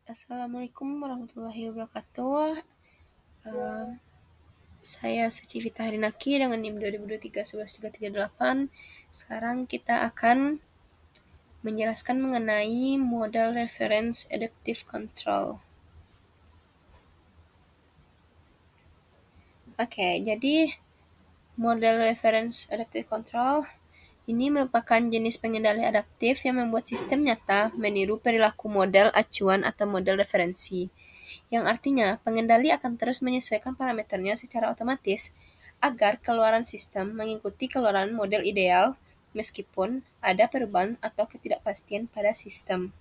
Assalamualaikum warahmatullahi wabarakatuh. Eh, saya Suci Vita Harinaki dengan NIM 2023-11338. Sekarang kita akan menjelaskan mengenai model reference adaptive control. Oke, jadi model reference adaptive control ini merupakan jenis pengendali adaptif yang membuat sistem nyata meniru perilaku model acuan atau model referensi, yang artinya pengendali akan terus menyesuaikan parameternya secara otomatis agar keluaran sistem mengikuti keluaran model ideal meskipun ada perubahan atau ketidakpastian pada sistem.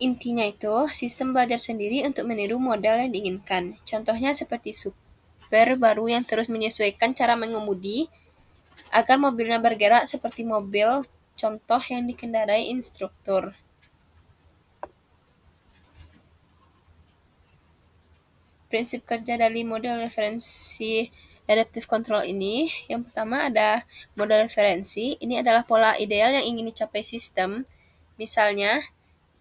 Intinya itu, sistem belajar sendiri untuk meniru model yang diinginkan. Contohnya seperti super baru yang terus menyesuaikan cara mengemudi agar mobilnya bergerak seperti mobil contoh yang dikendarai instruktur. Prinsip kerja dari model referensi adaptive control ini, yang pertama ada model referensi. Ini adalah pola ideal yang ingin dicapai sistem. Misalnya,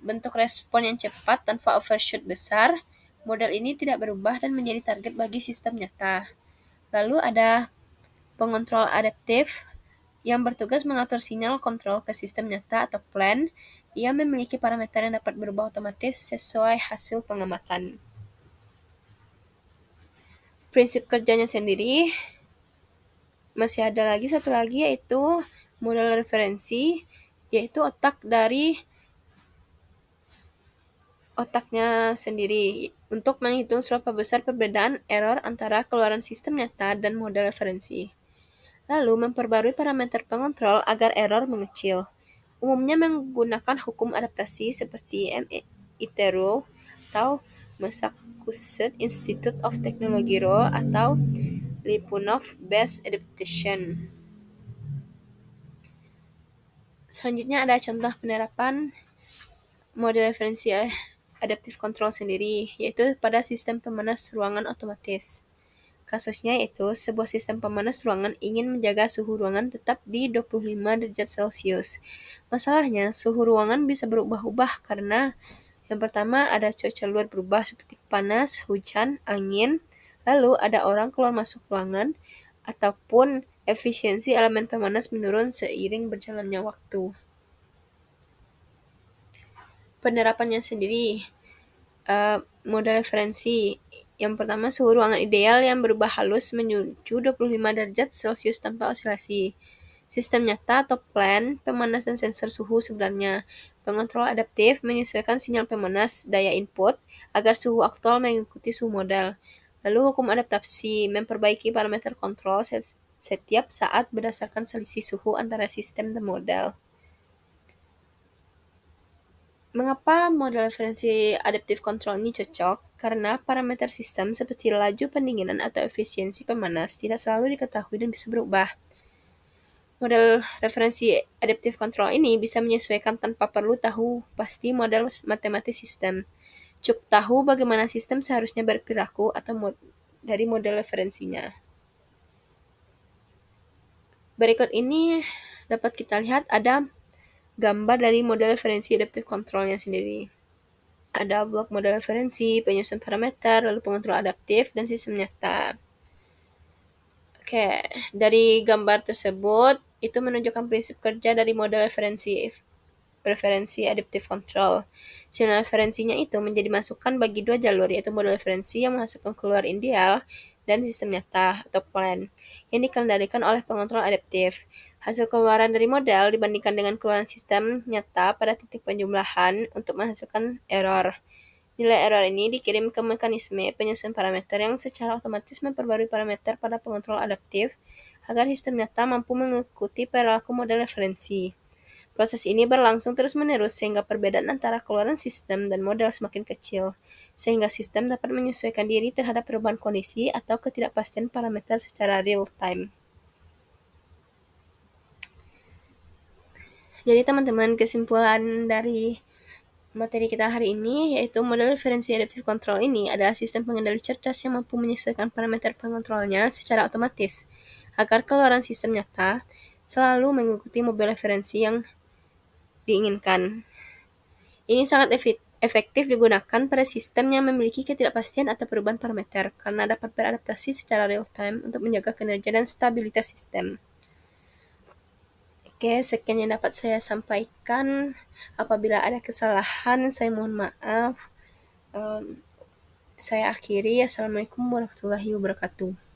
bentuk respon yang cepat tanpa overshoot besar. Model ini tidak berubah dan menjadi target bagi sistem nyata. Lalu ada pengontrol adaptif yang bertugas mengatur sinyal kontrol ke sistem nyata atau plan. Ia memiliki parameter yang dapat berubah otomatis sesuai hasil pengamatan. Prinsip kerjanya sendiri masih ada satu lagi, yaitu model referensi, yaitu otaknya sendiri untuk menghitung seberapa besar perbedaan error antara keluaran sistem nyata dan model referensi. Lalu memperbarui parameter pengontrol agar error mengecil. Umumnya menggunakan hukum adaptasi seperti MIT Rule atau Massachusetts Institute of Technology Rule atau Lyapunov Based Adaptation. Selanjutnya ada contoh penerapan model referensi adaptive control sendiri, yaitu pada sistem pemanas ruangan otomatis. Kasusnya yaitu sebuah sistem pemanas ruangan ingin menjaga suhu ruangan tetap di 25 derajat Celcius. Masalahnya, suhu ruangan bisa berubah-ubah karena yang pertama ada cuaca luar berubah seperti panas, hujan, angin, lalu ada orang keluar masuk ruangan, ataupun efisiensi elemen pemanas menurun seiring berjalannya waktu. Penerapannya sendiri, model referensi. Yang pertama, suhu ruangan ideal yang berubah halus menuju 25 derajat Celcius tanpa osilasi. Sistem nyata atau plan, pemanas dan sensor suhu sebenarnya. Pengontrol adaptif menyesuaikan sinyal pemanas daya input agar suhu aktual mengikuti suhu model. Lalu hukum adaptasi, memperbaiki parameter kontrol setiap saat berdasarkan selisih suhu antara sistem dan model. Mengapa model referensi adaptive control ini cocok? Karena parameter sistem seperti laju pendinginan atau efisiensi pemanas tidak selalu diketahui dan bisa berubah. Model referensi adaptive control ini bisa menyesuaikan tanpa perlu tahu pasti model matematis sistem. Cukup tahu bagaimana sistem seharusnya berperilaku atau dari model referensinya. Berikut ini dapat kita lihat ada gambar dari model referensi adaptive controlnya sendiri. Ada blok model referensi, penyusun parameter, lalu pengontrol adaptif, dan sistem nyata. Oke, dari gambar tersebut, itu menunjukkan prinsip kerja dari model referensi adaptive control. Sinyal referensinya itu menjadi masukan bagi dua jalur, yaitu model referensi yang menghasilkan keluar ideal dan sistem nyata atau plan yang dikendalikan oleh pengontrol adaptif. Hasil keluaran dari model dibandingkan dengan keluaran sistem nyata pada titik penjumlahan untuk menghasilkan error. Nilai error ini dikirim ke mekanisme penyusun parameter yang secara otomatis memperbarui parameter pada pengontrol adaptif agar sistem nyata mampu mengikuti perilaku model referensi. Proses ini berlangsung terus-menerus sehingga perbedaan antara keluaran sistem dan model semakin kecil, sehingga sistem dapat menyesuaikan diri terhadap perubahan kondisi atau ketidakpastian parameter secara real time. Jadi teman-teman, kesimpulan dari materi kita hari ini yaitu model referensi adaptive control ini adalah sistem pengendali cerdas yang mampu menyesuaikan parameter pengontrolnya secara otomatis agar keluaran sistem nyata selalu mengikuti model referensi yang diinginkan. Ini sangat efektif digunakan pada sistem yang memiliki ketidakpastian atau perubahan parameter, karena dapat beradaptasi secara real-time untuk menjaga kinerja dan stabilitas sistem. Oke, sekian yang dapat saya sampaikan. Apabila ada kesalahan, saya mohon maaf. Saya akhiri. Assalamualaikum warahmatullahi wabarakatuh.